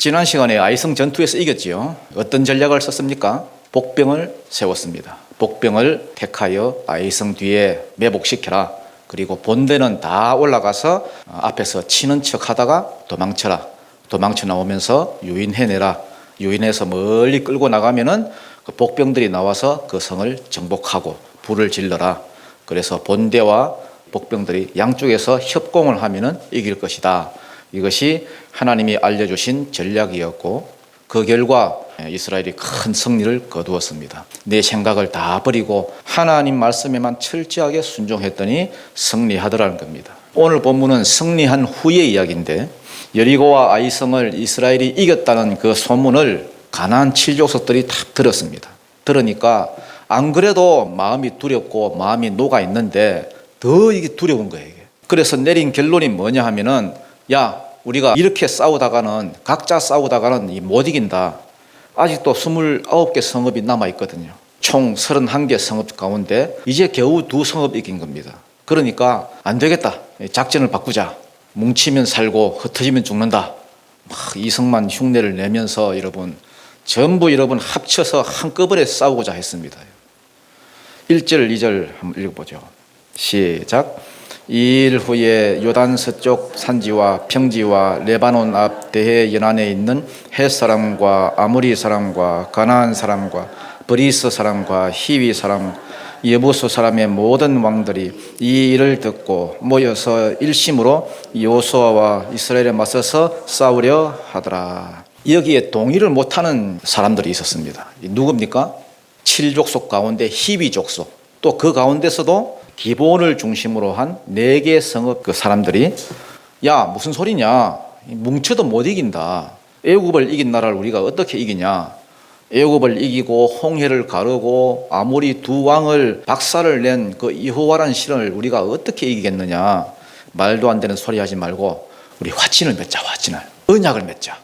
지난 시간에 아이성 전투에서 이겼지요. 어떤 전략을 썼습니까? 복병을 세웠습니다. 복병을 택하여 아이성 뒤에 매복시켜라. 그리고 본대는 다 올라가서 앞에서 치는 척 하다가 도망쳐라. 도망쳐 나오면서 유인해내라. 유인해서 멀리 끌고 나가면은 그 복병들이 나와서 그 성을 정복하고 불을 질러라. 그래서 본대와 복병들이 양쪽에서 협공을 하면은 이길 것이다. 이것이 하나님이 알려주신 전략이었고 그 결과 이스라엘이 큰 승리를 거두었습니다. 내 생각을 다 버리고 하나님 말씀에만 철저하게 순종했더니 승리하더라는 겁니다. 오늘 본문은 승리한 후의 이야기인데 여리고와 아이성을 이스라엘이 이겼다는 그 소문을 가나안 7족속들이 다 들었습니다. 들으니까 안 그래도 마음이 두렵고 마음이 녹아 있는데 더 이게 두려운 거예요. 그래서 내린 결론이 뭐냐 하면은 야, 우리가 이렇게 싸우다가는 각자 싸우다가는 못 이긴다. 아직도 29개 성읍이 남아있거든요. 총 31개 성읍 가운데 이제 겨우 2성읍 이긴 겁니다. 그러니까 안 되겠다. 작전을 바꾸자. 뭉치면 살고 흩어지면 죽는다. 막 이성만 흉내를 내면서 여러분 전부 합쳐서 한꺼번에 싸우고자 했습니다. 1절 2절 한번 읽어보죠. 시작. 이일 후에 요단 서쪽 산지와 평지와 레바논 앞 대해 연안에 있는 헷 사람과 아모리 사람과 가나안 사람과 브리스 사람과 히위 사람 예부스 사람의 모든 왕들이 이 일을 듣고 모여서 일심으로 여호수아와 이스라엘에 맞서서 싸우려 하더라. 여기에 동의를 못하는 사람들이 있었습니다. 누굽니까? 7족속 가운데 히위 족속, 또 그 가운데서도 기본을 중심으로 한 4개 성읍 그 사람들이 야, 무슨 소리냐, 뭉쳐도 못 이긴다. 애굽을 이긴 나라를 우리가 어떻게 이기냐. 애굽을 이기고 홍해를 가르고 아모리 2왕을 박살을 낸 그 여호와라는 신을 우리가 어떻게 이기겠느냐. 말도 안 되는 소리 하지 말고 우리 화친을 맺자. 화친을, 언약을 맺자.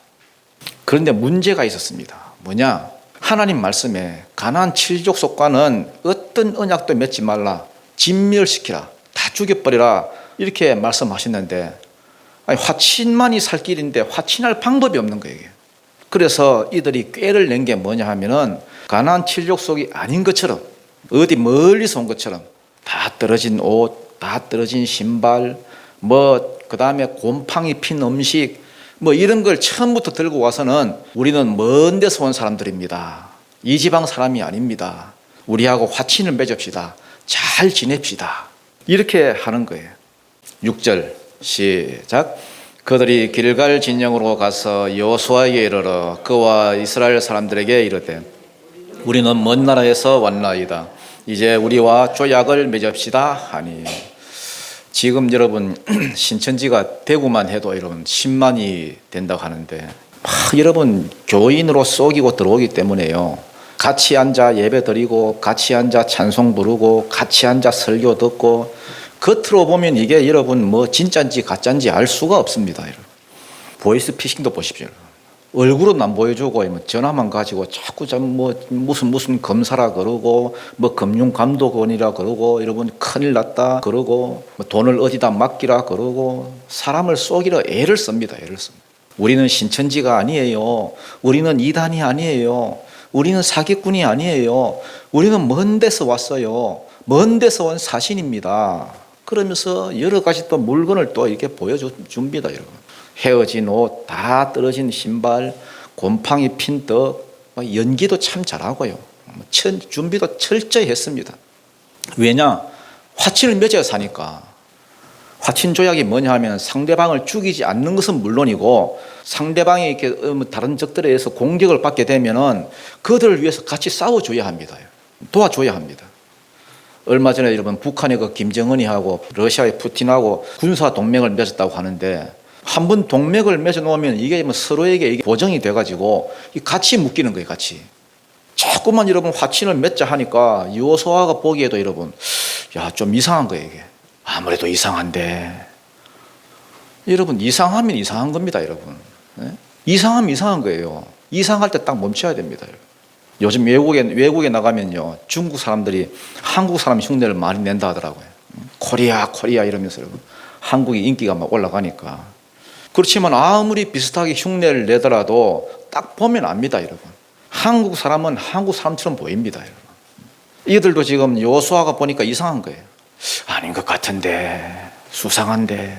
그런데 문제가 있었습니다. 뭐냐, 하나님 말씀에 가나안 7족속과는 어떤 언약도 맺지 말라, 진멸시키라, 다 죽여버리라, 이렇게 말씀하셨는데 화친만이 살 길인데 화친할 방법이 없는 거예요. 그래서 이들이 꾀를 낸 게 뭐냐 하면은 가나안 7족속이 아닌 것처럼, 어디 멀리서 온 것처럼 다 떨어진 옷, 다 떨어진 신발, 그 다음에 곰팡이 핀 음식, 이런 걸 처음부터 들고 와서는 우리는 먼 데서 온 사람들입니다. 이 지방 사람이 아닙니다. 우리하고 화친을 맺읍시다. 잘 지냅시다. 이렇게 하는 거예요. 6절 시작. 그들이 길갈 진영으로 가서 여호수아에게 이르러 그와 이스라엘 사람들에게 이르되 우리는 먼 나라에서 왔나이다. 이제 우리와 조약을 맺읍시다 하니. 지금 여러분 신천지가 대구만 해도 여러분 10만이 된다고 하는데 여러분 교인으로 쏘기고 들어오기 때문에요. 같이 앉아 예배 드리고 같이 앉아 찬송 부르고 같이 앉아 설교 듣고 겉으로 보면 이게 여러분 진짜인지 가짜인지 알 수가 없습니다. 여러분. 보이스 피싱도 보십시오. 얼굴은 안 보여주고 전화만 가지고 자꾸 무슨 검사라 그러고 금융감독원이라 그러고 여러분 큰일 났다 그러고 돈을 어디다 맡기라 그러고 사람을 쏘기로 애를 씁니다. 애를 씁니다. 우리는 신천지가 아니에요. 우리는 이단이 아니에요. 우리는 사기꾼이 아니에요. 우리는 먼 데서 왔어요. 먼 데서 온 사신입니다. 그러면서 여러 가지 또 물건을 또 이렇게 보여줍니다. 여러분. 헤어진 옷, 다 떨어진 신발, 곰팡이 핀 떡, 연기도 참 잘하고요. 준비도 철저히 했습니다. 왜냐? 화친을 맺어야 사니까. 화친 조약이 뭐냐 하면 상대방을 죽이지 않는 것은 물론이고 상대방이 이렇게 다른 적들에 의해서 공격을 받게 되면은 그들을 위해서 같이 싸워줘야 합니다. 도와줘야 합니다. 얼마 전에 여러분 북한의 그 김정은이 하고 러시아의 푸틴하고 군사 동맹을 맺었다고 하는데 한 번 동맹을 맺어놓으면 이게 서로에게 이게 보정이 돼가지고 같이 묶이는 거예요. 같이. 자꾸만 여러분 화친을 맺자 하니까 여호수아가 보기에도 여러분 좀 이상한 거예요. 이게. 아무래도 이상한데 여러분 이상하면 이상한 겁니다. 여러분. 네? 이상하면 이상한 거예요. 이상할 때 딱 멈춰야 됩니다. 여러분. 요즘 외국에 나가면요 중국 사람들이 한국 사람 흉내를 많이 낸다 하더라고요. 코리아 이러면서 여러분. 한국이 인기가 막 올라가니까 그렇지만 아무리 비슷하게 흉내를 내더라도 딱 보면 압니다, 여러분. 한국 사람은 한국 사람처럼 보입니다, 여러분. 이들도 지금 여호수아가 보니까 이상한 거예요. 아닌 것 같은데, 수상한데.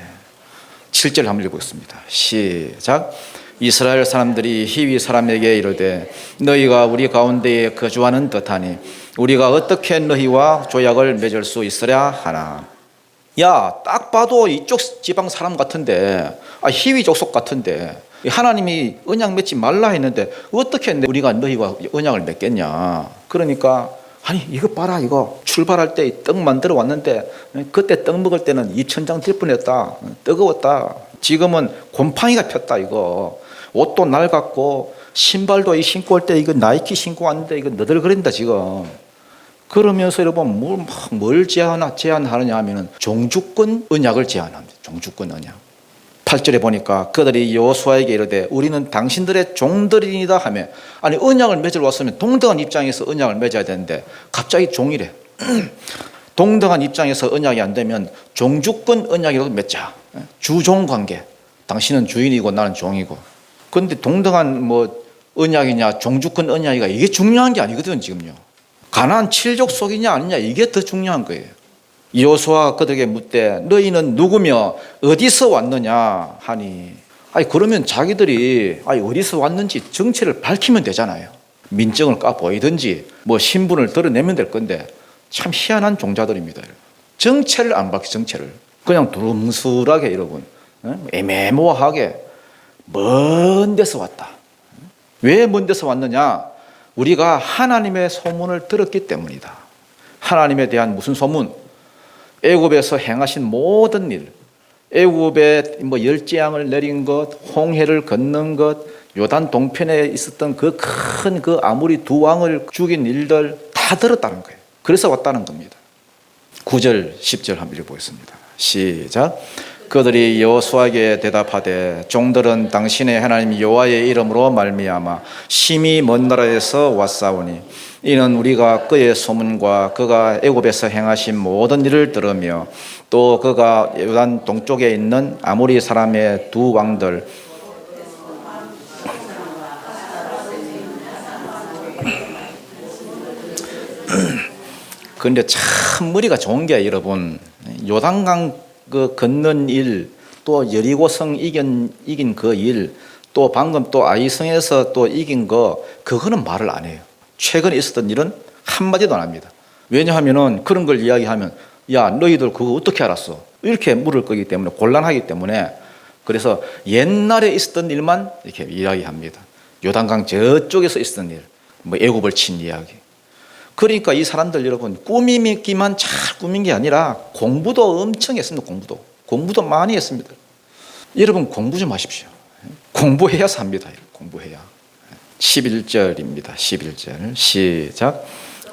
7절 한번 읽겠습니다. 시작. 이스라엘 사람들이 히위 사람에게 이르되 너희가 우리 가운데에 거주하는 듯하니 우리가 어떻게 너희와 조약을 맺을 수 있으랴 하나. 야, 딱 봐도 이쪽 지방 사람 같은데, 히위 족속 같은데 하나님이 언약 맺지 말라 했는데 어떻게 우리가 너희와 언약을 맺겠냐. 그러니까 아니 이거 봐라, 이거 출발할 때 떡 만들어 왔는데 그때 떡 먹을 때는 입천장 될 뻔했다, 뜨거웠다. 지금은 곰팡이가 폈다. 이거 옷도 낡았고 신발도 신고 올 때 이거 나이키 신고 왔는데 이거 너덜거린다 지금. 그러면서 여러분 뭘 제안하느냐 하면은 종주권 언약을 제안합니다. 종주권 언약. 8절에 보니까 그들이 여호수아에게 이르되 우리는 당신들의 종들이니다 하며, 아니 언약을 맺으러 왔으면 동등한 입장에서 언약을 맺어야 되는데 갑자기 종이래. 동등한 입장에서 언약이 안 되면 종주권 언약이라도 맺자. 주종 관계. 당신은 주인이고 나는 종이고. 그런데 동등한 언약이냐 종주권 언약이가 이게 중요한 게 아니거든 지금요. 가나안 7족 속이냐 아니냐 이게 더 중요한 거예요. 여호수아가 그들에게 묻되 너희는 누구며 어디서 왔느냐 하니, 그러면 자기들이 어디서 왔는지 정체를 밝히면 되잖아요. 민증을 까 보이든지 신분을 드러내면 될 건데 참 희한한 종자들입니다. 정체를 안 밝혀. 정체를 그냥 두rum술하게 여러분, 애매모호하게 먼 데서 왔다. 왜 먼 데서 왔느냐? 우리가 하나님의 소문을 들었기 때문이다. 하나님에 대한 무슨 소문? 애굽에서 행하신 모든 일, 애굽에 열재앙을 내린 것, 홍해를 건넌 것, 요단 동편에 있었던 그 큰 아모리 두 왕을 죽인 일들 다 들었다는 거예요. 그래서 왔다는 겁니다. 9절 10절 한번 읽어보겠습니다. 시작. 그들이 여호수아에게 대답하되 종들은 당신의 하나님 여호와의 이름으로 말미암아 심히 먼 나라에서 왔사오니 이는 우리가 그의 소문과 그가 애굽에서 행하신 모든 일을 들으며 또 그가 요단 동쪽에 있는 아모리 사람의 두 왕들 그런데 참 머리가 좋은 게 여러분, 요단강 건넌 일, 또 여리고성 이긴 그 일, 또 방금 또 아이성에서 또 이긴 그거는 말을 안 해요. 최근에 있었던 일은 한마디도 안 합니다. 왜냐하면은 그런 걸 이야기하면 야 너희들 그거 어떻게 알았어? 이렇게 물을 거기 때문에, 곤란하기 때문에. 그래서 옛날에 있었던 일만 이렇게 이야기합니다. 요단강 저쪽에서 있었던 일, 애굽을 친 이야기. 그러니까 이 사람들 여러분 꾸미기만 잘 꾸민 게 아니라 공부도 엄청 했습니다. 공부도 많이 했습니다. 여러분 공부 좀 하십시오. 공부해야 삽니다. 공부해야. 11절입니다. 11절 시작.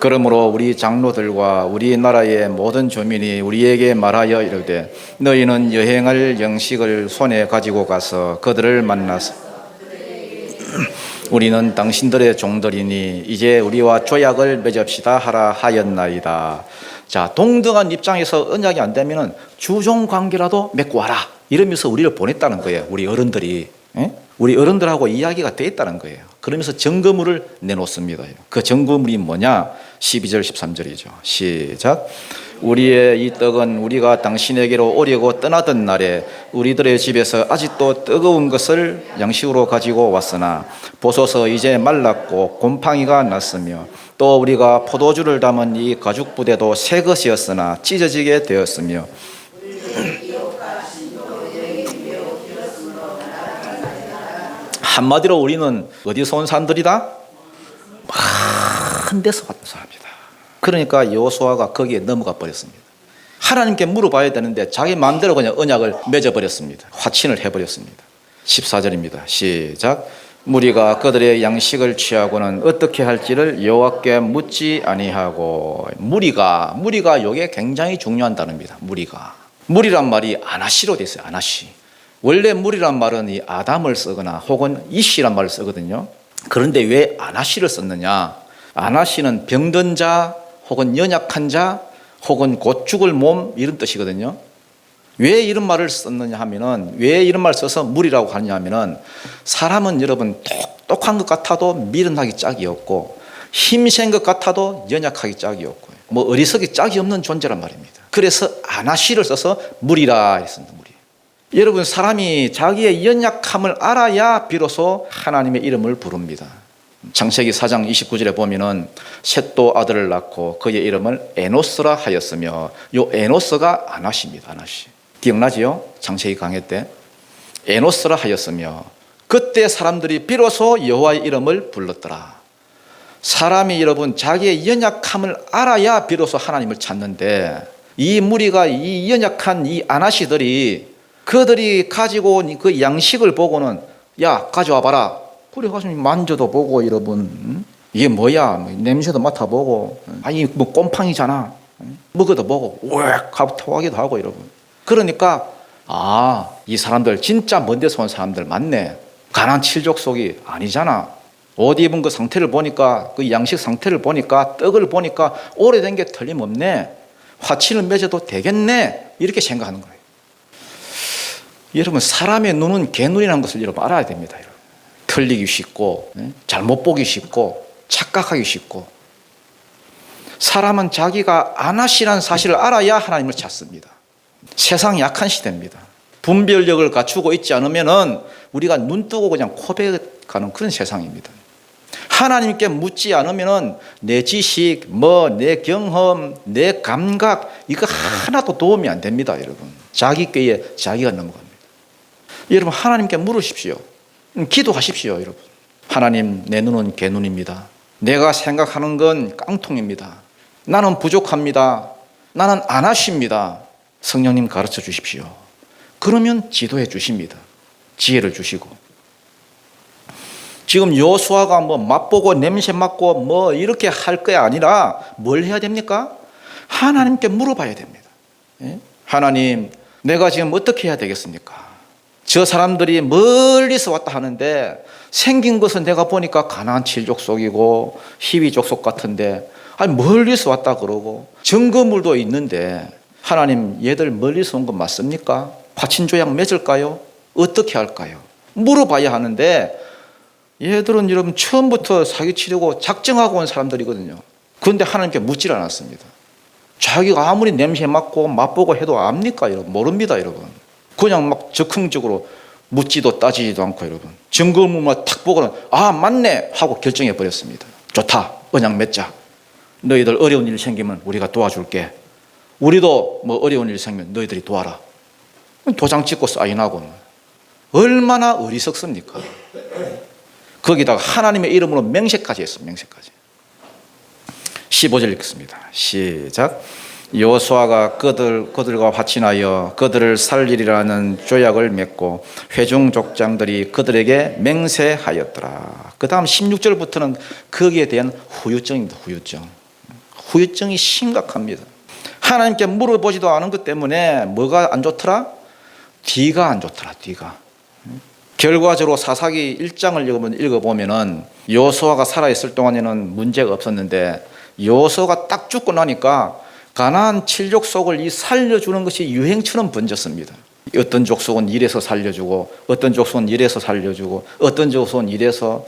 그러므로 우리 장로들과 우리나라의 모든 주민이 우리에게 말하여 이르되 너희는 여행할 영식을 손에 가지고 가서 그들을 만나서 우리는 당신들의 종들이니 이제 우리와 조약을 맺읍시다 하라 하였나이다. 자, 동등한 입장에서 언약이 안 되면 주종 관계라도 맺고 와라 이러면서 우리를 보냈다는 거예요. 우리 어른들이. 우리 어른들하고 이야기가 돼 있다는 거예요. 그러면서 증거물을 내놓습니다. 그 증거물이 뭐냐? 12절 13절이죠. 시작. 우리의 이 떡은 우리가 당신에게로 오려고 떠나던 날에 우리들의 집에서 아직도 뜨거운 것을 양식으로 가지고 왔으나 보소서 이제 말랐고 곰팡이가 났으며 또 우리가 포도주를 담은 이 가죽 부대도 새 것이었으나 찢어지게 되었으며 한마디로 우리는 어디서 온 사람들이다? 먼 데서 왔던 사람이다. 그러니까 여호수아가 거기에 넘어가 버렸습니다. 하나님께 물어봐야 되는데 자기 마음대로 그냥 언약을 맺어버렸습니다. 화친을 해버렸습니다. 14절입니다. 시작. 무리가 그들의 양식을 취하고는 어떻게 할지를 여호와께 묻지 아니하고. 무리가 이게 굉장히 중요한 단어입니다. 무리란 말이 아나시로 돼 있어요. 아나시. 원래 무리란 말은 이 아담을 쓰거나 혹은 이시란 말을 쓰거든요. 그런데 왜 아나시를 썼느냐? 아나시는 병든 자 혹은 연약한 자 혹은 곧 죽을 몸 이런 뜻이거든요. 왜 이런 말을 썼느냐 하면은, 왜 이런 말을 써서 무리라고 하느냐 하면은, 사람은 여러분 똑똑한 것 같아도 미련하기 짝이 없고, 힘센 것 같아도 연약하기 짝이 없고, 뭐 어리석이 짝이 없는 존재란 말입니다. 그래서 아나시를 써서 무리라 했습니다. 무리. 여러분, 사람이 자기의 연약함을 알아야 비로소 하나님의 이름을 부릅니다. 창세기 4장 29절에 보면은 셋도 아들을 낳고 그의 이름을 에노스라 하였으며, 요 에노스가 아나시입니다. 아나시. 기억나지요? 창세기 강해 때 에노스라 하였으며, 그때 사람들이 비로소 여호와의 이름을 불렀더라. 사람이 여러분 자기의 연약함을 알아야 비로소 하나님을 찾는데, 이 무리가, 이 연약한 이 아나시들이, 그들이 가지고 온 그 양식을 보고는 야 가져와 봐라. 그래 가지고 만져도 보고, 여러분 이게 뭐야, 냄새도 맡아보고, 아니 뭐 곰팡이잖아, 먹어도 보고 우엑 하고 토하기도 하고, 여러분. 그러니까 이 사람들 진짜 먼 데서 온 사람들 맞네. 가나안 칠족속이 아니잖아. 옷 입은 그 상태를 보니까, 그 양식 상태를 보니까, 떡을 보니까 오래된 게 틀림없네. 화친을 맺어도 되겠네. 이렇게 생각하는 거예요. 여러분, 사람의 눈은 개눈이라는 것을 여러분 알아야 됩니다. 여러분. 틀리기 쉽고, 잘못 보기 쉽고, 착각하기 쉽고. 사람은 자기가 아나시라는 사실을 알아야 하나님을 찾습니다. 세상이 약한 시대입니다. 분별력을 갖추고 있지 않으면은 우리가 눈 뜨고 그냥 코백가는 그런 세상입니다. 하나님께 묻지 않으면은 내 지식, 내 경험, 내 감각, 이거 하나도 도움이 안 됩니다, 여러분. 자기 꾀에 자기가 넘어갑니다. 여러분, 하나님께 물으십시오. 기도하십시오, 여러분. 하나님, 내 눈은 개눈입니다. 내가 생각하는 건 깡통입니다. 나는 부족합니다. 나는 아나시입니다. 성령님 가르쳐 주십시오. 그러면 지도해 주십니다. 지혜를 주시고. 지금 여호수아가 뭐 맛보고 냄새 맡고 뭐 이렇게 할 게 아니라 뭘 해야 됩니까? 하나님께 물어봐야 됩니다. 하나님, 내가 지금 어떻게 해야 되겠습니까? 저 사람들이 멀리서 왔다 하는데 생긴 것은 내가 보니까 가나안 칠족속이고 히위 족속 같은데, 아니 멀리서 왔다 그러고 증거물도 있는데, 하나님 얘들 멀리서 온 건 맞습니까? 화친조약 맺을까요? 어떻게 할까요? 물어봐야 하는데, 얘들은 여러분 처음부터 사기치려고 작정하고 온 사람들이거든요. 그런데 하나님께 묻질 않았습니다. 자기가 아무리 냄새 맡고 맛보고 해도 압니까? 여러분 모릅니다. 여러분 그냥 막 즉흥적으로 묻지도 따지지도 않고, 여러분 증거물만 탁 보고는 맞네 하고 결정해 버렸습니다. 좋다, 언약 맺자. 너희들 어려운 일 생기면 우리가 도와줄게. 우리도 뭐 어려운 일 생기면 너희들이 도와라. 도장 찍고 사인하고. 얼마나 어리석습니까? 거기다가 하나님의 이름으로 맹세까지 했습니다. 맹세까지. 15절 읽겠습니다. 시작. 여호수아가 그들과 화친하여 그들을 살리리라는 조약을 맺고 회중 족장들이 그들에게 맹세하였더라. 그 다음 16절부터는 거기에 대한 후유증입니다. 후유증이 심각합니다. 하나님께 물어보지도 않은 것 때문에 뭐가 안 좋더라? 뒤가 안 좋더라. 뒤가. 결과적으로 사사기 1장을 읽어보면은 여호수아가 살아있을 동안에는 문제가 없었는데, 여호수아가 딱 죽고 나니까 가나안 칠족속을 살려주는 것이 유행처럼 번졌습니다. 어떤 족속은 이래서 살려주고, 어떤 족속은 이래서 살려주고, 어떤 족속은 이래서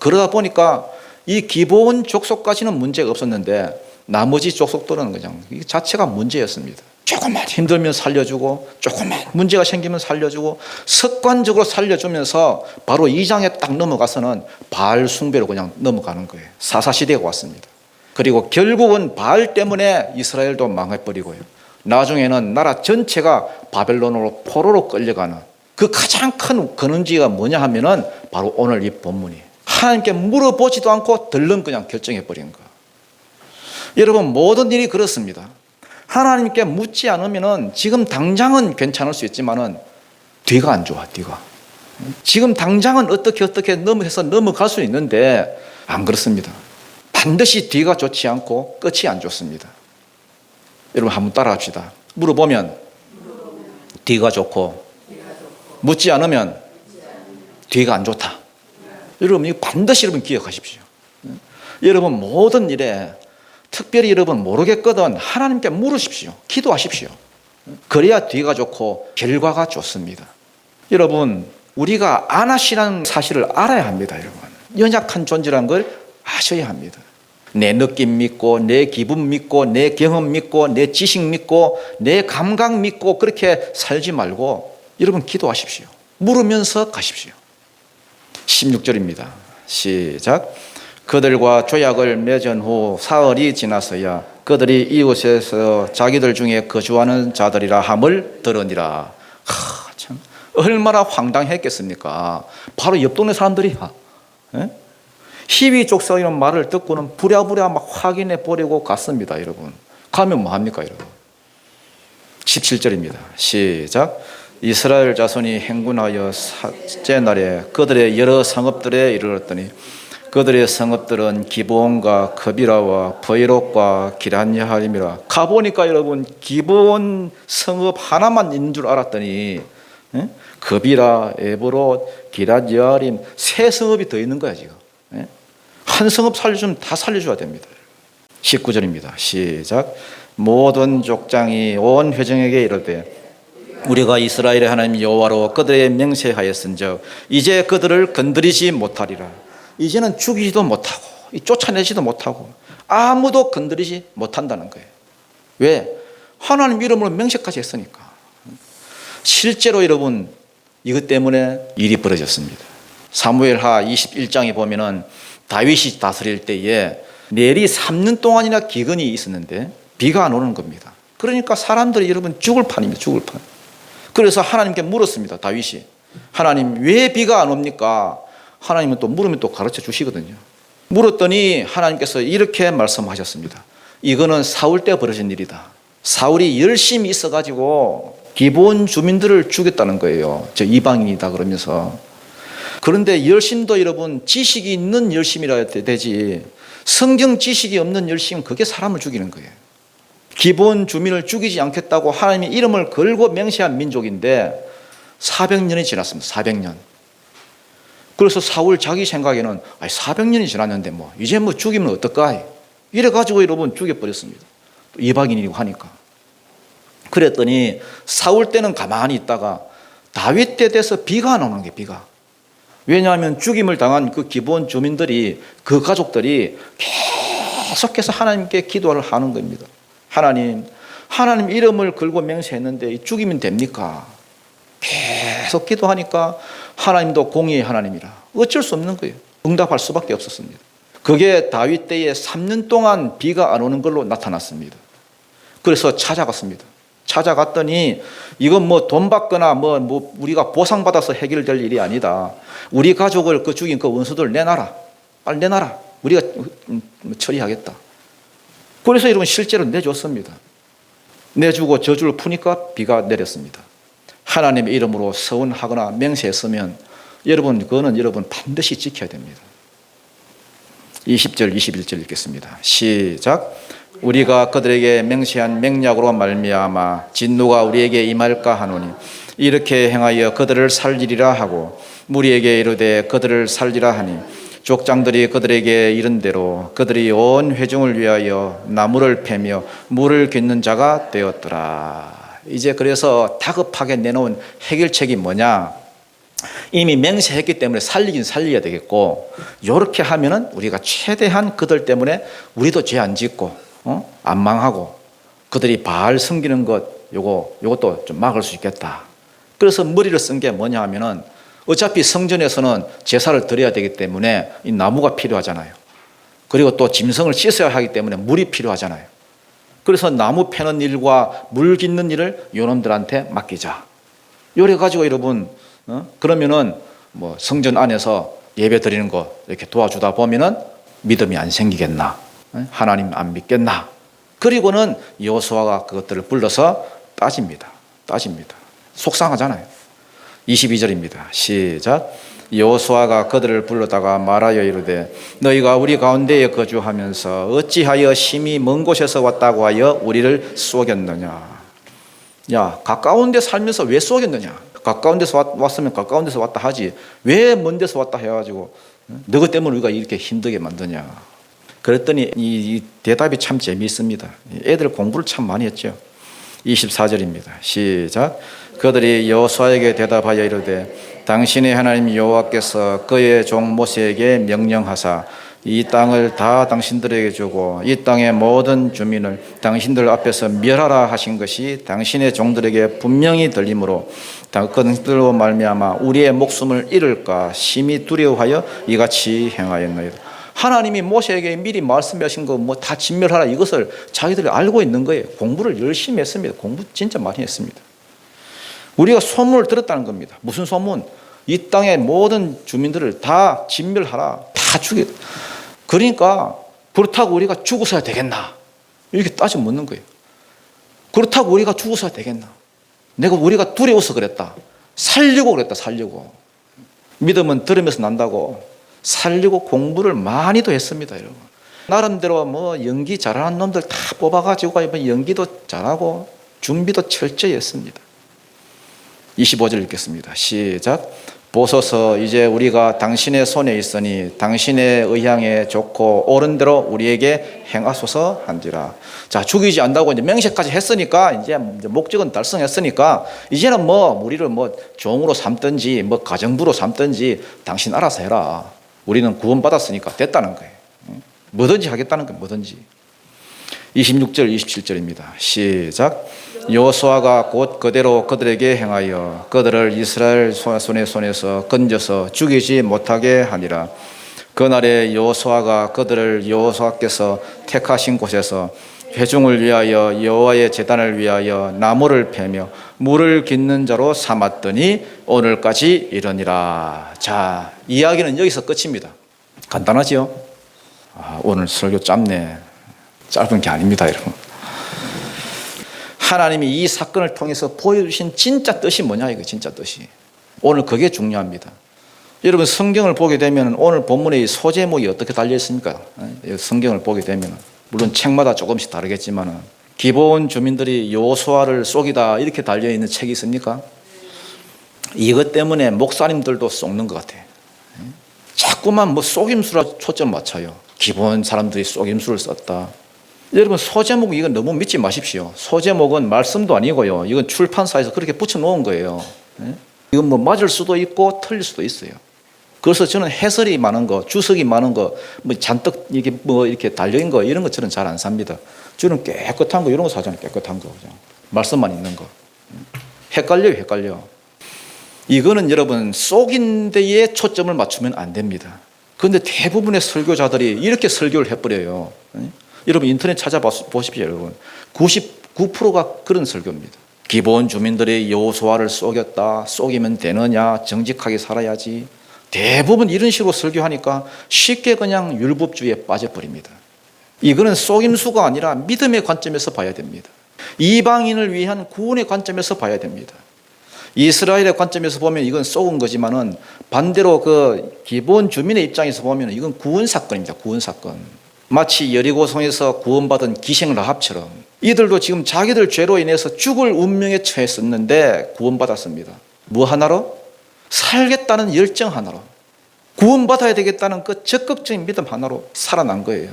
그러다 보니까 이 기본 족속까지는 문제가 없었는데 나머지 족속들은 그냥 이 자체가 문제였습니다. 조금만 힘들면 살려주고, 조금만 문제가 생기면 살려주고, 습관적으로 살려주면서 바로 2장에 딱 넘어가서는 바알 숭배로 그냥 넘어가는 거예요. 사사시대가 왔습니다. 그리고 결국은 바알 때문에 이스라엘도 망해버리고요. 나중에는 나라 전체가 바벨론으로 포로로 끌려가는 그 가장 큰 근원지가 뭐냐 하면은 바로 오늘 이 본문이에요. 하나님께 물어보지도 않고 덜렁 그냥 결정해버린 거. 여러분 모든 일이 그렇습니다. 하나님께 묻지 않으면은 지금 당장은 괜찮을 수 있지만은 뒤가 안 좋아. 뒤가 지금 당장은 어떻게 해서 넘어갈 수 있는데 안 그렇습니다. 반드시 뒤가 좋지 않고 끝이 안 좋습니다. 여러분 한번 따라합시다. 물어보면 뒤가 좋고 묻지 않으면 뒤가 안 좋다. 여러분 이거 반드시 여러분 기억하십시오. 여러분 모든 일에 특별히 여러분 모르겠거든 하나님께 물으십시오. 기도하십시오. 그래야 뒤가 좋고 결과가 좋습니다. 여러분, 우리가 안하시라는 사실을 알아야 합니다. 여러분, 연약한 존재라는 걸 아셔야 합니다. 내 느낌 믿고, 내 기분 믿고, 내 경험 믿고, 내 지식 믿고, 내 감각 믿고 그렇게 살지 말고 여러분 기도하십시오. 물으면서 가십시오. 16절입니다. 시작. 그들과 조약을 맺은 후 사흘이 지나서야 그들이 이웃에서 자기들 중에 거주하는 자들이라 함을 들으니라. 참 얼마나 황당했겠습니까? 바로 옆 동네 사람들이 희위 족속 이런 말을 듣고는 부랴부랴 막 확인해 보려고 갔습니다. 여러분, 가면 뭐 합니까? 여러분, 17절입니다. 시작. 이스라엘 자손이 행군하여 셋째 날에 그들의 여러 성읍들에 이르렀더니 그들의 성읍들은 기브온과 그비라와 브이롯과 기럇야하림이라. 가보니까 여러분, 기브온 성읍 하나만 있는 줄 알았더니 그비라, 에브롯, 기럇야하림 세 성읍이 더 있는 거야. 지금 한 성읍 살려주면 다 살려줘야 됩니다. 19절입니다. 시작. 모든 족장이 온 회중에게 이르되 우리가 이스라엘의 하나님 여호와로 그들의 맹세하였은즉 이제 그들을 건드리지 못하리라. 이제는 죽이지도 못하고 쫓아내지도 못하고 아무도 건드리지 못한다는 거예요. 왜? 하나님 이름으로 맹세까지 했으니까. 실제로 여러분, 이것 때문에 일이 벌어졌습니다. 사무엘하 21장에 보면은 다윗이 다스릴 때에 내리 3년 동안이나 기근이 있었는데 비가 안 오는 겁니다. 그러니까 사람들이 여러분 죽을 판입니다. 죽을 판. 그래서 하나님께 물었습니다. 다윗이, 하나님 왜 비가 안 옵니까? 하나님은 또 물으면 또 가르쳐 주시거든요. 물었더니 하나님께서 이렇게 말씀하셨습니다. 이거는 사울 때 벌어진 일이다. 사울이 열심히 있어가지고 기브온 주민들을 죽였다는 거예요. 저 이방인이다 그러면서. 그런데 열심도 여러분 지식이 있는 열심이라 되지, 성경 지식이 없는 열심, 그게 사람을 죽이는 거예요. 기브온 주민을 죽이지 않겠다고 하나님의 이름을 걸고 맹세한 민족인데 400년이 지났습니다. 400년. 그래서 사울 자기 생각에는 400년이 지났는데 뭐 이제 뭐 죽이면 어떨까? 이래가지고 여러분 죽여버렸습니다. 이방인이고 하니까. 그랬더니 사울 때는 가만히 있다가 다윗 때 돼서 비가 안 오는 게 비가. 왜냐하면 죽임을 당한 그 기브온 주민들이, 그 가족들이 계속해서 하나님께 기도를 하는 겁니다. 하나님 이름을 걸고 맹세했는데 죽이면 됩니까? 계속 기도하니까 하나님도 공의의 하나님이라 어쩔 수 없는 거예요. 응답할 수밖에 없었습니다. 그게 다윗 때에 3년 동안 비가 안 오는 걸로 나타났습니다. 그래서 찾아갔습니다. 찾아갔더니 이건 뭐 돈 받거나 뭐 우리가 보상받아서 해결될 일이 아니다. 우리 가족을 그 죽인 그 원수들 내놔라. 빨리 내놔라. 우리가 처리하겠다. 그래서 여러분 실제로 내줬습니다. 내주고 저주를 푸니까 비가 내렸습니다. 하나님의 이름으로 서원하거나 맹세했으면 여러분 그거는 여러분 반드시 지켜야 됩니다. 20절 21절 읽겠습니다. 시작. 우리가 그들에게 맹세한 맹약으로 말미암아 진노가 우리에게 임할까 하노니 이렇게 행하여 그들을 살리리라 하고 무리에게 이르되 그들을 살리라 하니 족장들이 그들에게 이른 대로 그들이 온 회중을 위하여 나무를 패며 물을 깃는 자가 되었더라. 이제 그래서 다급하게 내놓은 해결책이 뭐냐? 이미 맹세했기 때문에 살리긴 살려야 되겠고, 이렇게 하면은 우리가 최대한 그들 때문에 우리도 죄 안 짓고 안 망하고 그들이 바알 섬기는 것 요것도 좀 막을 수 있겠다. 그래서 머리를 쓴 게 뭐냐 하면은 어차피 성전에서는 제사를 드려야 되기 때문에 이 나무가 필요하잖아요. 그리고 또 짐승을 씻어야 하기 때문에 물이 필요하잖아요. 그래서 나무 패는 일과 물 깃는 일을 요놈들한테 맡기자. 요래 가지고 여러분 그러면은 뭐 성전 안에서 예배 드리는 거 이렇게 도와주다 보면은 믿음이 안 생기겠나? 하나님 안 믿겠나? 그리고는 여호수아가 그것들을 불러서 따집니다. 속상하잖아요. 22절입니다. 시작. 여호수아가 그들을 불러다가 말하여 이르되 너희가 우리 가운데에 거주하면서 어찌하여 심히 먼 곳에서 왔다고 하여 우리를 속였느냐? 야, 가까운 데 살면서 왜 속였느냐? 가까운 데서 왔으면 가까운 데서 왔다 하지 왜 먼 데서 왔다 해가지고 너희 때문에 우리가 이렇게 힘들게 만드냐? 그랬더니 이 대답이 참 재미있습니다. 애들 공부를 참 많이 했죠. 24절입니다. 시작. 그들이 여호수아에게 대답하여 이르되 당신의 하나님 여호와께서 그의 종 모세에게 명령하사 이 땅을 다 당신들에게 주고 이 땅의 모든 주민을 당신들 앞에서 멸하라 하신 것이 당신의 종들에게 분명히 들리므로 그들로 말미암아 우리의 목숨을 잃을까 심히 두려워하여 이같이 행하였나이다. 하나님이 모세에게 미리 말씀하신 거 뭐 다 진멸하라 이것을 자기들이 알고 있는 거예요. 공부를 열심히 했습니다. 공부 진짜 많이 했습니다. 우리가 소문을 들었다는 겁니다. 무슨 소문? 이 땅의 모든 주민들을 다 진멸하라. 다 죽여. 그러니까 그렇다고 우리가 죽어서야 되겠나? 이렇게 따져 묻는 거예요. 그렇다고 우리가 죽어서야 되겠나? 우리가 두려워서 그랬다. 살려고 그랬다. 살려고. 믿음은 들으면서 난다고 살려고 공부를 많이도 했습니다. 여러분. 나름대로 뭐 연기 잘하는 놈들 다 뽑아가지고 연기도 잘하고 준비도 철저히 했습니다. 25절 읽겠습니다. 시작. 보소서 이제 우리가 당신의 손에 있으니 당신의 의향에 좋고 옳은 대로 우리에게 행하소서 한지라. 자, 죽이지 않다고 이제 맹세까지 했으니까 이제 목적은 달성했으니까 이제는 뭐 우리를 뭐 종으로 삼든지 뭐 가정부로 삼든지 당신 알아서 해라. 우리는 구원받았으니까 됐다는 거예요. 뭐든지 하겠다는 거예요. 뭐든지. 26절 27절입니다. 시작. 여호수아가 곧 그대로 그들에게 행하여 그들을 이스라엘 손에서 건져서 죽이지 못하게 하니라. 그날에 여호수아가 그들을 여호수아께서 택하신 곳에서 회중을 위하여 여호와의 제단을 위하여 나무를 패며 물을 깃는 자로 삼았더니 오늘까지 이르니라. 자, 이야기는 여기서 끝입니다. 간단하지요? 오늘 설교 짧네. 짧은 게 아닙니다, 여러분. 하나님이 이 사건을 통해서 보여주신 진짜 뜻이 뭐냐, 이거 진짜 뜻이. 오늘 그게 중요합니다. 여러분 성경을 보게 되면 오늘 본문의 소제목이 어떻게 달려 있습니까? 성경을 보게 되면 물론 책마다 조금씩 다르겠지만 기본 주민들이 여호수아를 속이다 이렇게 달려 있는 책이 있습니까? 이것 때문에 목사님들도 속는 것 같아. 자꾸만 뭐 속임수라 초점 맞춰요. 기본 사람들이 속임수를 썼다. 여러분 소제목 이건 너무 믿지 마십시오. 소제목은 말씀도 아니고요. 이건 출판사에서 그렇게 붙여놓은 거예요. 이건 뭐 맞을 수도 있고 틀릴 수도 있어요. 그래서 저는 해설이 많은 거, 주석이 많은 거, 뭐 잔뜩 이게 뭐 이렇게 달려있는 거 이런 거 저는 잘 안 삽니다. 저는 깨끗한 거 이런 거 사잖아요. 깨끗한 거 그냥 말씀만 있는 거. 헷갈려. 이거는 여러분 속인 데에 초점을 맞추면 안 됩니다. 그런데 대부분의 설교자들이 이렇게 설교를 해버려요. 여러분 인터넷 찾아보십시오. 여러분 99%가 그런 설교입니다. 기본 주민들이 여호수아를 속였다. 속이면 되느냐. 정직하게 살아야지. 대부분 이런 식으로 설교하니까 쉽게 그냥 율법주의에 빠져버립니다. 이거는 속임수가 아니라 믿음의 관점에서 봐야 됩니다. 이방인을 위한 구원의 관점에서 봐야 됩니다. 이스라엘의 관점에서 보면 이건 속은 거지만은 반대로 그 기본 주민의 입장에서 보면 이건 구원 사건입니다. 구원 사건. 마치 여리고성에서 구원받은 기생 라합처럼 이들도 지금 자기들 죄로 인해서 죽을 운명에 처했었는데 구원받았습니다. 뭐 하나로? 살겠다는 열정 하나로. 구원받아야 되겠다는 그 적극적인 믿음 하나로 살아난 거예요.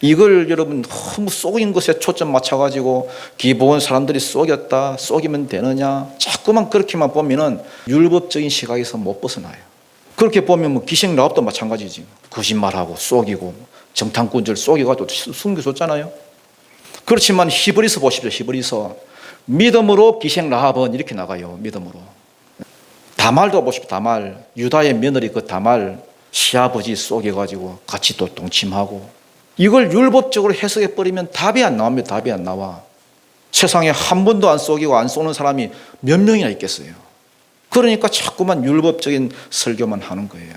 이걸 여러분 너무 속인 것에 초점 맞춰가지고 기본 사람들이 속였다, 속이면 되느냐 자꾸만 그렇게만 보면은 율법적인 시각에서 못 벗어나요. 그렇게 보면 뭐 기생 라합도 마찬가지지. 거짓말하고 속이고 정탐꾼들 속여가지고 숨겨줬잖아요. 그렇지만 히브리서 보십시오. 히브리서 믿음으로 기생 라합은 이렇게 나가요. 믿음으로. 다말도 보십시오. 다말 유다의 며느리 그 다말 시아버지 속여가지고 같이 또 동침하고 이걸 율법적으로 해석해버리면 답이 안 나옵니다. 답이 안 나와. 세상에 한 번도 안 속이고 안 쏘는 사람이 몇 명이나 있겠어요. 그러니까 자꾸만 율법적인 설교만 하는 거예요.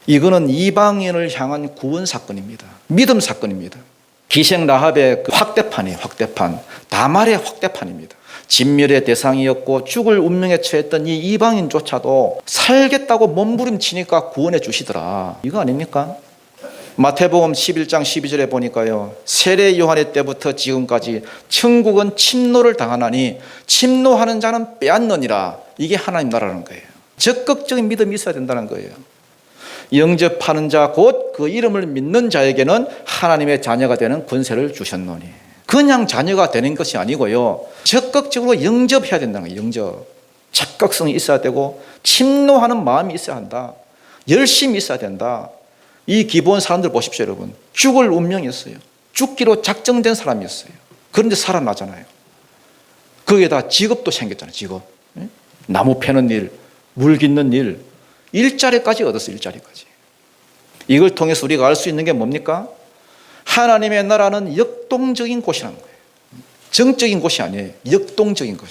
이거는 이방인을 향한 구원 사건입니다. 믿음 사건입니다. 기생 라합의 그 확대판이에요. 확대판. 다말의 확대판입니다. 진멸의 대상이었고 죽을 운명에 처했던 이 이방인조차도 살겠다고 몸부림치니까 구원해 주시더라. 이거 아닙니까? 마태복음 11장 12절에 보니까요. 세례 요한의 때부터 지금까지 천국은 침노를 당하나니 침노하는 자는 빼앗느니라. 이게 하나님 나라라는 거예요. 적극적인 믿음이 있어야 된다는 거예요. 영접하는 자 곧 그 이름을 믿는 자에게는 하나님의 자녀가 되는 권세를 주셨노니. 그냥 자녀가 되는 것이 아니고요. 적극적으로 영접해야 된다는 거예요. 영접. 적극성이 있어야 되고 침노하는 마음이 있어야 한다. 열심히 있어야 된다. 이 기본 사람들 보십시오, 여러분. 죽을 운명이었어요. 죽기로 작정된 사람이었어요. 그런데 살아나잖아요. 거기에다 직업도 생겼잖아요. 직업. 나무 패는 일, 물 깃는 일, 일자리까지 얻었어요. 일자리까지. 이걸 통해서 우리가 알 수 있는 게 뭡니까? 하나님의 나라는 역동적인 곳이라는 거예요. 정적인 곳이 아니에요. 역동적인 곳.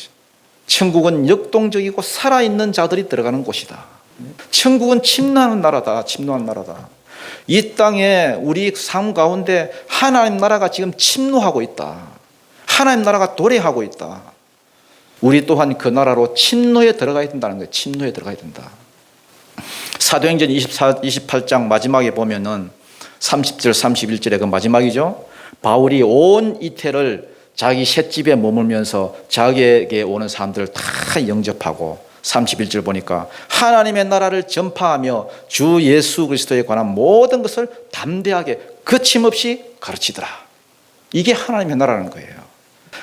천국은 역동적이고 살아있는 자들이 들어가는 곳이다. 천국은 침노하는 나라다. 침노하는 나라다. 이 땅에 우리 삶 가운데 하나님 나라가 지금 침노하고 있다. 하나님 나라가 도래하고 있다. 우리 또한 그 나라로 침노에 들어가야 된다는 거예요. 침노에 들어가야 된다. 사도행전 28장 마지막에 보면은 30절 31절에 그 마지막이죠. 바울이 온 이태를 자기 셋집에 머물면서 자기에게 오는 사람들을 다 영접하고 31절 보니까 하나님의 나라를 전파하며 주 예수 그리스도에 관한 모든 것을 담대하게 거침없이 가르치더라. 이게 하나님의 나라라는 거예요.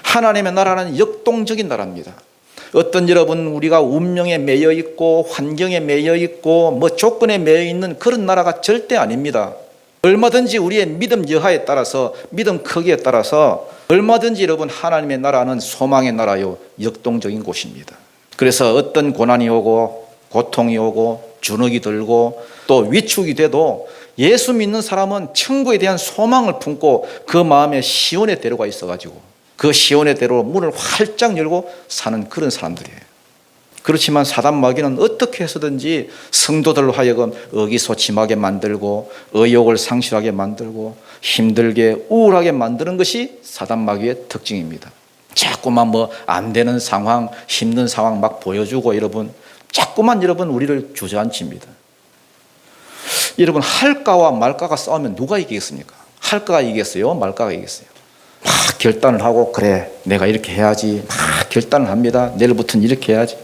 하나님의 나라는 역동적인 나라입니다. 어떤 여러분 우리가 운명에 매여 있고 환경에 매여 있고 뭐 조건에 매여 있는 그런 나라가 절대 아닙니다. 얼마든지 우리의 믿음 여하에 따라서 믿음 크기에 따라서 얼마든지 여러분 하나님의 나라는 소망의 나라요 역동적인 곳입니다. 그래서 어떤 고난이 오고 고통이 오고 주눅이 들고 또 위축이 돼도 예수 믿는 사람은 천국에 대한 소망을 품고 그 마음에 시온의 대로가 있어가지고 그 시온의 대로 문을 활짝 열고 사는 그런 사람들이에요. 그렇지만 사단 마귀는 어떻게 해서든지 성도들로 하여금 의기소침하게 만들고 의욕을 상실하게 만들고 힘들게 우울하게 만드는 것이 사단 마귀의 특징입니다. 자꾸만 뭐 안 되는 상황, 힘든 상황 막 보여주고 여러분 자꾸만 여러분 우리를 주저앉힙니다. 여러분 할까와 말까가 싸우면 누가 이기겠습니까? 할까가 이기겠어요? 말까가 이기겠어요? 막 결단을 하고 그래 내가 이렇게 해야지 막 결단을 합니다. 내일부터는 이렇게 해야지.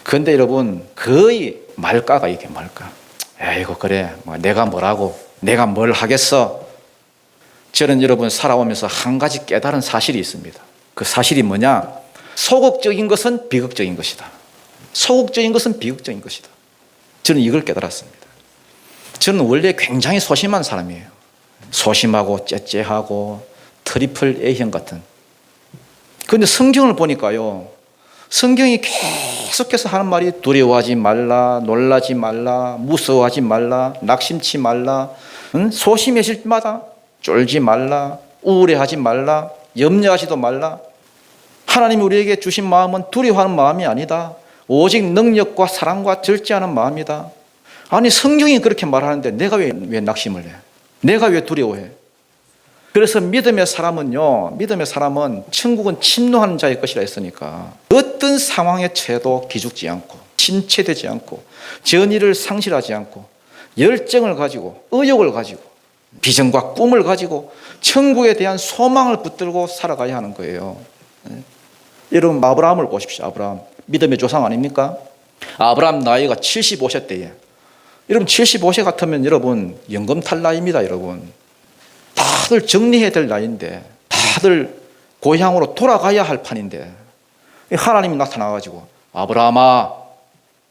그런데 여러분 거의 말까가 이게 말까. 에이고 그래 뭐 내가 뭐라고 내가 뭘 하겠어. 저는 여러분 살아오면서 한 가지 깨달은 사실이 있습니다. 그 사실이 뭐냐? 소극적인 것은 비극적인 것이다. 소극적인 것은 비극적인 것이다. 저는 이걸 깨달았습니다. 저는 원래 굉장히 소심한 사람이에요. 소심하고 째째하고 트리플 A형 같은. 그런데 성경을 보니까요. 성경이 계속해서 하는 말이 두려워하지 말라, 놀라지 말라, 무서워하지 말라, 낙심치 말라, 소심해질 때마다 쫄지 말라, 우울해하지 말라, 염려하지도 말라. 하나님이 우리에게 주신 마음은 두려워하는 마음이 아니다. 오직 능력과 사랑과 절제하는 마음이다. 아니 성경이 그렇게 말하는데 내가 왜 낙심을 해? 내가 왜 두려워해? 그래서 믿음의 사람은요, 믿음의 사람은 천국은 침노하는 자의 것이라 했으니까 어떤 상황에 처해도 기죽지 않고 침체되지 않고 전의를 상실하지 않고 열정을 가지고 의욕을 가지고 비전과 꿈을 가지고 천국에 대한 소망을 붙들고 살아가야 하는 거예요. 여러분 아브라함을 보십시오. 아브라함 믿음의 조상 아닙니까? 아브라함 나이가 75세 때에 여러분 75세 같으면 여러분 연금 탈 나이입니다. 여러분 다들 정리해야 될 나이인데 다들 고향으로 돌아가야 할 판인데 하나님이 나타나가지고 아브라함아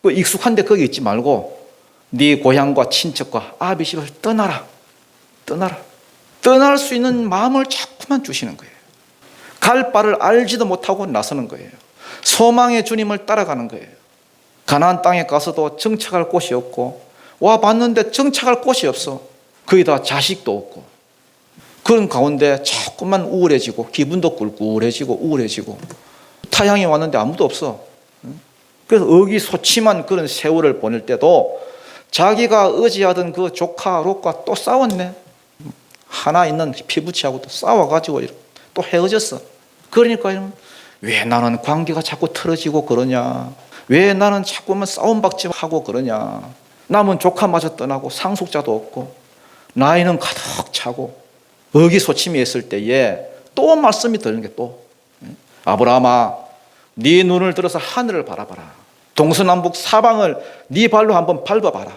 그 익숙한데 거기 있지 말고 네 고향과 친척과 아비집을 떠나라. 떠날 수 있는 마음을 자꾸만 주시는 거예요. 갈 바를 알지도 못하고 나서는 거예요. 소망의 주님을 따라가는 거예요. 가나안 땅에 가서도 정착할 곳이 없고 와 봤는데 정착할 곳이 없어. 거기다 자식도 없고 그런 가운데 자꾸만 우울해지고 기분도 꿀꿀해지고 우울해지고 타향이 왔는데 아무도 없어. 그래서 의기소침한 그런 세월을 보낼 때도 자기가 의지하던 그 조카 롯과 또 싸웠네. 하나 있는 피부치하고 또 싸워가지고 또 헤어졌어. 그러니까 왜 나는 관계가 자꾸 틀어지고 그러냐? 왜 나는 자꾸만 싸움박질하고 그러냐? 남은 조카마저 떠나고 상속자도 없고 나이는 가득 차고 의기소침이 있을 때에 또 말씀이 들리는 게 또 아브라함아 네 눈을 들어서 하늘을 바라봐라. 동서남북 사방을 네 발로 한번 밟아봐라.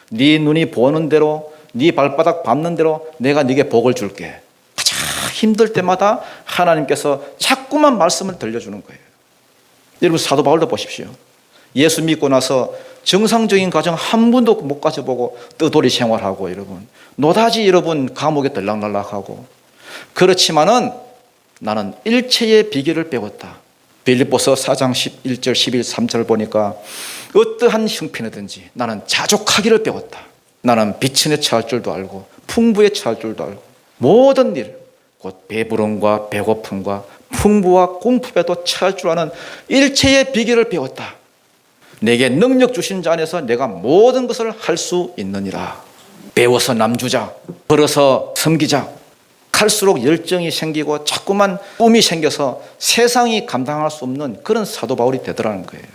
네 눈이 보는 대로 네 발바닥 밟는 대로 내가 네게 복을 줄게. 가자 힘들 때마다 하나님께서 자꾸만 말씀을 들려주는 거예요. 여러분 사도 바울도 보십시오. 예수 믿고 나서 정상적인 가정 한 번도 못 가져보고 떠돌이 생활하고 여러분 노다지 여러분 감옥에 들락날락하고 그렇지만은 나는 일체의 비결을 배웠다. 빌립보서 4장 11절 13절 보니까 어떠한 형편이든지 나는 자족하기를 배웠다. 나는 비천에 처할 줄도 알고 풍부에 처할 줄도 알고 모든 일 곧 배부름과 배고픔과 풍부와 공품에도 처할 줄 아는 일체의 비결을 배웠다. 내게 능력 주신 자 안에서 내가 모든 것을 할 수 있느니라. 배워서 남주자, 벌어서 섬기자. 갈수록 열정이 생기고 자꾸만 꿈이 생겨서 세상이 감당할 수 없는 그런 사도 바울이 되더라는 거예요.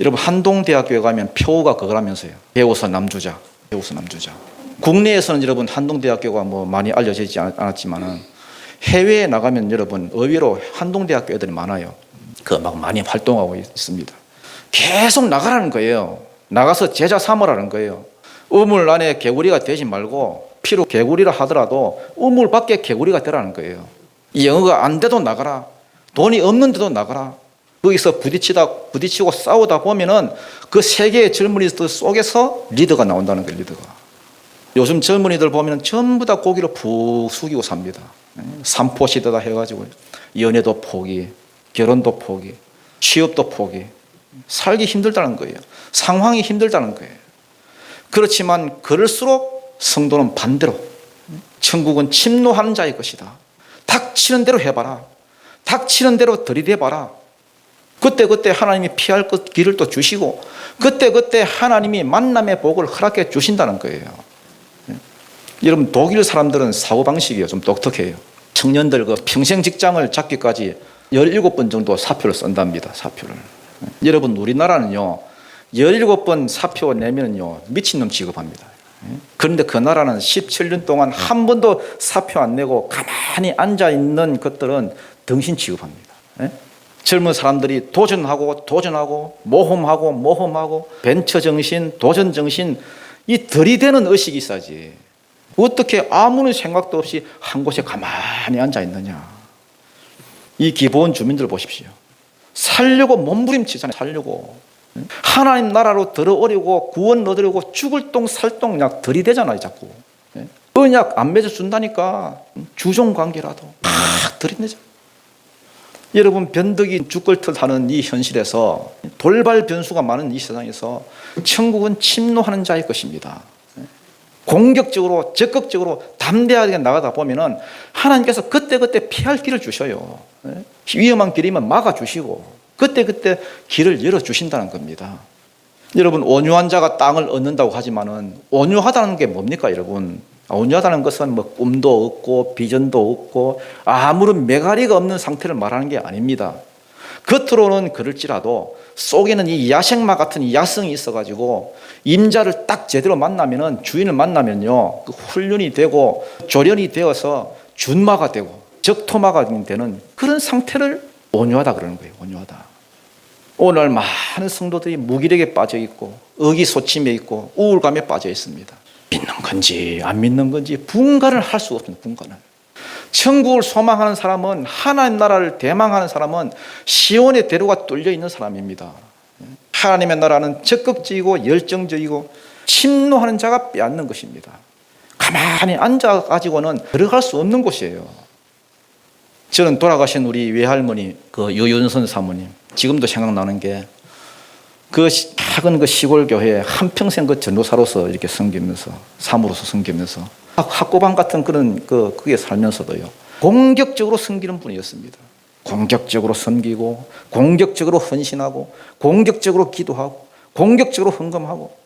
여러분 한동대학교에 가면 표어가 그거라면서요. 배워서 남주자, 배워서 남주자. 국내에서는 여러분 한동대학교가 뭐 많이 알려지지 않았지만은 해외에 나가면 여러분 의외로 한동대학교 애들이 많아요. 그 막 많이 활동하고 있습니다. 계속 나가라는 거예요. 나가서 제자 삼으라는 거예요. 우물 안에 개구리가 되지 말고 피로 개구리라 하더라도 우물 밖에 개구리가 되라는 거예요. 이 영어가 안 돼도 나가라. 돈이 없는데도 나가라. 거기서 부딪히고 싸우다 보면은 그 세계의 젊은이들 속에서 리더가 나온다는 거예요. 리더가. 요즘 젊은이들 보면 전부 다 고기를 푹 숙이고 삽니다. 삼포시대다 해가지고 연애도 포기, 결혼도 포기, 취업도 포기. 살기 힘들다는 거예요. 상황이 힘들다는 거예요. 그렇지만 그럴수록 성도는 반대로 천국은 침노하는 자의 것이다. 닥치는 대로 해봐라. 닥치는 대로 들이대봐라. 그때 하나님이 피할 길을 또 주시고 그때 하나님이 만남의 복을 허락해 주신다는 거예요. 여러분 독일 사람들은 사고방식이 좀 독특해요. 청년들 그 평생 직장을 잡기까지 17번 정도 사표를 쓴답니다. 사표를. 여러분 우리나라는요 17번 사표 내면은요 미친놈 취급합니다. 그런데 그 나라는 17년 동안 한 번도 사표 안 내고 가만히 앉아있는 것들은 등신 취급합니다. 젊은 사람들이 도전하고 모험하고 벤처 정신, 도전 정신 이 들이대는 의식이 있어야지. 어떻게 아무런 생각도 없이 한 곳에 가만히 앉아있느냐. 이 기본 주민들 보십시오. 살려고 몸부림치잖아요. 살려고. 하나님 나라로 들어오려고 구원 얻으려고 죽을 똥 살똥 그냥 들이대잖아요. 자꾸. 언약 안 맺어준다니까. 주종관계라도 막 들이대죠. 여러분 변덕이 죽걸듯 하는 이 현실에서 돌발 변수가 많은 이 세상에서 천국은 침노하는 자의 것입니다. 공격적으로 적극적으로 담대하게 나가다 보면은 하나님께서 그때 피할 길을 주셔요. 위험한 길이면 막아주시고 그때 길을 열어주신다는 겁니다. 여러분 온유한 자가 땅을 얻는다고 하지만은 온유하다는 게 뭡니까 여러분? 온유하다는 것은 뭐 꿈도 없고 비전도 없고 아무런 매가리가 없는 상태를 말하는 게 아닙니다. 겉으로는 그럴지라도 속에는 이 야생마 같은 이 야성이 있어가지고 임자를 딱 제대로 만나면은 주인을 만나면요 그 훈련이 되고 조련이 되어서 준마가 되고 적토마가 되는 그런 상태를 온유하다 그러는 거예요. 온유하다. 오늘 많은 성도들이 무기력에 빠져 있고 의기소침해 있고 우울감에 빠져 있습니다. 믿는 건지 안 믿는 건지 분간을 할 수가 없습니다. 분간을. 천국을 소망하는 사람은 하나님 나라를 대망하는 사람은 시온의 대로가 뚫려 있는 사람입니다. 하나님의 나라는 적극적이고 열정적이고 침노하는 자가 빼앗는 것입니다. 가만히 앉아가지고는 들어갈 수 없는 곳이에요. 저는 돌아가신 우리 외할머니 그 유윤선 사모님 지금도 생각나는 게 그 작은 그 시골 교회에 한평생 그 전도사로서 이렇게 섬기면서 사무로서 섬기면서 학고방 같은 그런 그게 살면서도요 공격적으로 섬기는 분이었습니다. 공격적으로 섬기고 공격적으로 헌신하고 공격적으로 기도하고 공격적으로 헌금하고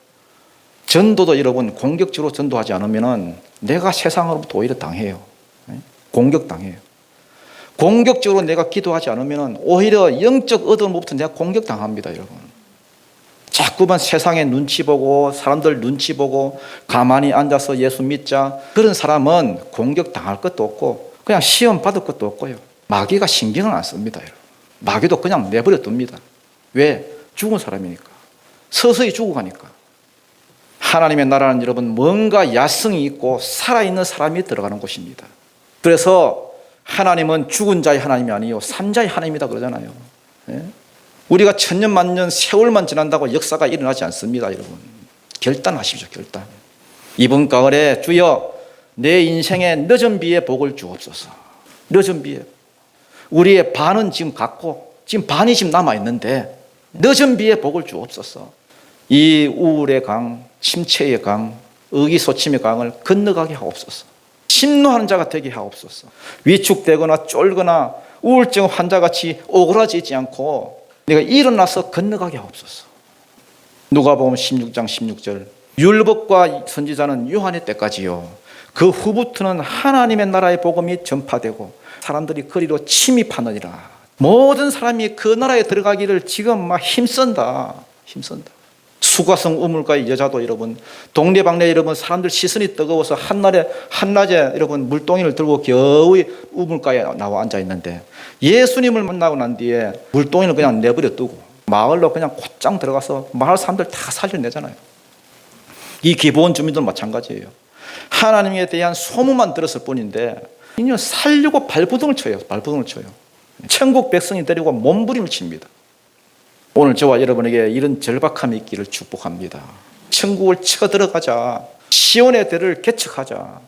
전도도 여러분 공격적으로 전도하지 않으면은 내가 세상으로부터 오히려 당해요. 공격당해요. 공격적으로 내가 기도하지 않으면은 오히려 영적 얻음으로부터 내가 공격당합니다, 여러분. 자꾸만 세상의 눈치 보고 사람들 눈치 보고 가만히 앉아서 예수 믿자 그런 사람은 공격당할 것도 없고 그냥 시험 받을 것도 없고요. 마귀가 신경을 안 씁니다. 여러분. 마귀도 그냥 내버려 둡니다. 왜? 죽은 사람이니까. 서서히 죽어가니까. 하나님의 나라는 여러분 뭔가 야성이 있고 살아있는 사람이 들어가는 곳입니다. 그래서 하나님은 죽은 자의 하나님이 아니요 산자의 하나님이다 그러잖아요. 예? 우리가 천년 만년 세월만 지난다고 역사가 일어나지 않습니다. 여러분 결단하십시오. 결단. 이번 가을에 주여 내 인생의 늦은 비에 복을 주옵소서. 늦은 비에. 우리의 반은 지금 갖고 지금 반이 지금 남아있는데 늦은 비에 복을 주옵소서. 이 우울의 강, 침체의 강, 의기소침의 강을 건너가게 하옵소서. 침노하는 자가 되게 하옵소서. 위축되거나 쫄거나 우울증 환자같이 오그라지지 않고 내가 일어나서 건너가게 하옵소서. 누가복음 16장 16절 율법과 선지자는 요한의 때까지요 그 후부터는 하나님의 나라의 복음이 전파되고 사람들이 그리로 침입하느니라. 모든 사람이 그 나라에 들어가기를 지금 막 힘쓴다. 수가성 우물가의 여자도 여러분 동네방네 여러분 사람들 시선이 뜨거워서 한낮에 여러분 물동이를 들고 겨우 우물가에 나와 앉아 있는데 예수님을 만나고 난 뒤에 물동이를 그냥 내버려 두고 마을로 그냥 곧장 들어가서 마을 사람들 다 살려내잖아요. 이 기브온 주민도 마찬가지예요. 하나님에 대한 소문만 들었을 뿐인데 이제 살려고 발버둥을 쳐요. 천국 백성이 데리고 몸부림을 칩니다. 오늘 저와 여러분에게 이런 절박함이 있기를 축복합니다. 천국을 쳐들어가자. 시온의 대를 개척하자.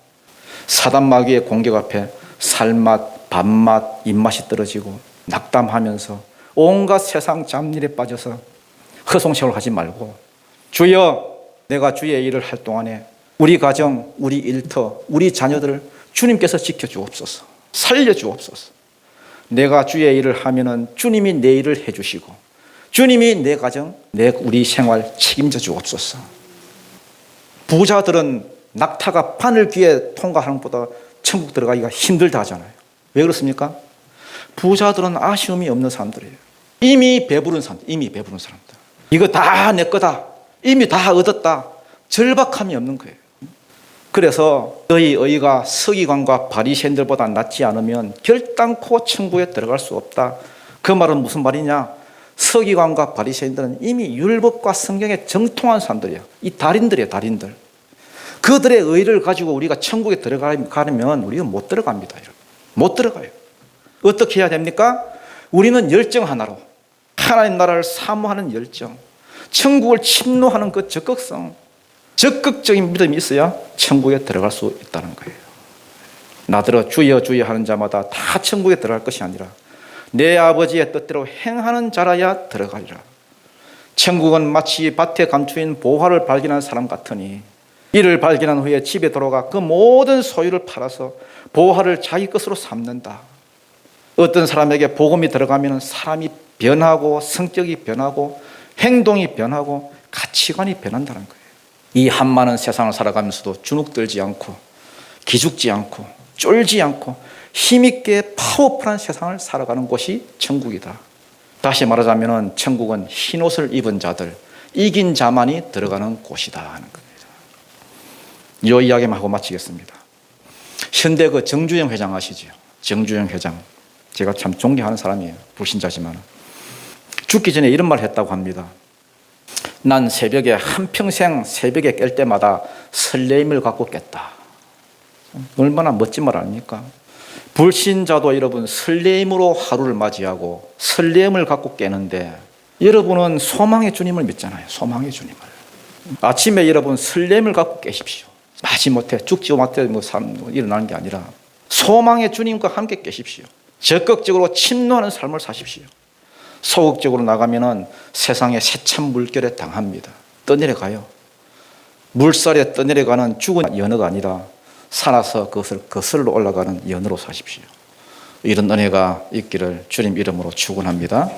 사단 마귀의 공격 앞에 살맛, 밥맛, 입맛이 떨어지고 낙담하면서 온갖 세상 잡일에 빠져서 허송세월 하지 말고 주여 내가 주의 일을 할 동안에 우리 가정, 우리 일터, 우리 자녀들을 주님께서 지켜주옵소서. 살려주옵소서. 내가 주의 일을 하면은 주님이 내 일을 해주시고 주님이 내 가정, 우리 생활 책임져 주옵소서. 부자들은 낙타가 바늘 귀에 통과하는 것보다 천국 들어가기가 힘들다 하잖아요. 왜 그렇습니까? 부자들은 아쉬움이 없는 사람들이에요. 이미 배부른 사람들. 이거 다 내 거다. 이미 다 얻었다. 절박함이 없는 거예요. 그래서 너희 의가 서기관과 바리새인들보다 낫지 않으면 결단코 천국에 들어갈 수 없다. 그 말은 무슨 말이냐? 서기관과 바리새인들은 이미 율법과 성경에 정통한 사람들이야. 이 달인들이에요, 달인들. 그들의 의를 가지고 우리가 천국에 들어가려면 우리가 못 들어갑니다. 못 들어가요. 어떻게 해야 됩니까? 우리는 열정 하나로 하나님 나라를 사모하는 열정, 천국을 침노하는 그 적극적인 믿음이 있어야 천국에 들어갈 수 있다는 거예요. 나더러 주여 주여 하는 자마다 다 천국에 들어갈 것이 아니라 내 아버지의 뜻대로 행하는 자라야 들어가리라. 천국은 마치 밭에 감추인 보화를 발견한 사람 같으니 이를 발견한 후에 집에 돌아가 그 모든 소유를 팔아서 보화를 자기 것으로 삼는다. 어떤 사람에게 복음이 들어가면 사람이 변하고 성격이 변하고 행동이 변하고 가치관이 변한다는 거예요. 이 한많은 세상을 살아가면서도 주눅들지 않고 기죽지 않고 쫄지 않고 힘있게 파워풀한 세상을 살아가는 곳이 천국이다. 다시 말하자면 천국은 흰옷을 입은 자들, 이긴 자만이 들어가는 곳이다 하는 겁니다. 이 이야기만 하고 마치겠습니다. 현대 그 정주영 회장 아시죠? 정주영 회장. 제가 참 존경하는 사람이에요. 불신자지만. 죽기 전에 이런 말 했다고 합니다. 난 새벽에 한평생 새벽에 깰 때마다 설레임을 갖고 깼다. 얼마나 멋진 말 아닙니까? 불신자도 여러분 설레임으로 하루를 맞이하고 설레임을 갖고 깨는데 여러분은 소망의 주님을 믿잖아요. 소망의 주님을. 아침에 여러분 설렘을 갖고 깨십시오. 마지못해 죽지 못해 일어나는 게 아니라 소망의 주님과 함께 깨십시오. 적극적으로 침노하는 삶을 사십시오. 소극적으로 나가면은 세상의 세찬 물결에 당합니다. 떠내려가요. 물살에 떠내려가는 죽은 연어가 아니라 살아서 그것을 거슬러 올라가는 연어로 사십시오. 이런 은혜가 있기를 주님 이름으로 축원합니다.